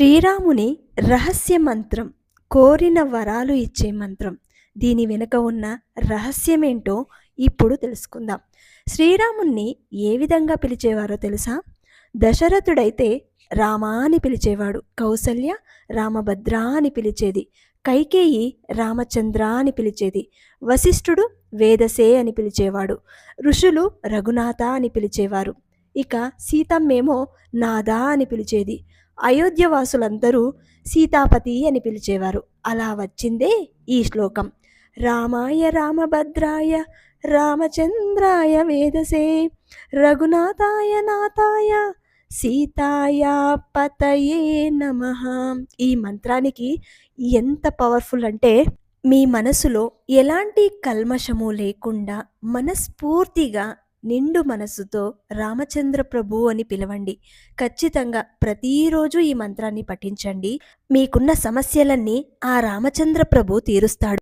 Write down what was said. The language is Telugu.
శ్రీరాముని రహస్య మంత్రం, కోరిన వరాలు ఇచ్చే మంత్రం. దీని వెనుక ఉన్న రహస్యమేంటో ఇప్పుడు తెలుసుకుందాం. శ్రీరాముణ్ణి ఏ విధంగా పిలిచేవారో తెలుసా? దశరథుడైతే రామా అని పిలిచేవాడు, కౌసల్య రామభద్ర అని పిలిచేది, కైకేయి రామచంద్ర అని పిలిచేది, వశిష్ఠుడు వేదసే అని పిలిచేవాడు, ఋషులు రఘునాథ అని పిలిచేవారు, ఇక సీతమ్మేమో నాదా అని పిలిచేది, అయోధ్యవాసులందరూ సీతాపతి అని పిలిచేవారు. అలా వచ్చిందే ఈ శ్లోకం. రామాయ రామభద్రాయ రామచంద్రాయ వేదసే రఘునాథాయ నాథాయ సీతాయ పతయే నమః. ఈ మంత్రానికి ఎంత పవర్ఫుల్ అంటే, మీ మనసులో ఎలాంటి కల్మషము లేకుండా మనస్ఫూర్తిగా నిండు మనసుతో రామచంద్ర ప్రభు అని పిలవండి. ఖచ్చితంగా ప్రతిరోజు ఈ మంత్రాన్ని పఠించండి. మీకున్న సమస్యలన్నీ ఆ రామచంద్ర ప్రభు తీరుస్తాడు.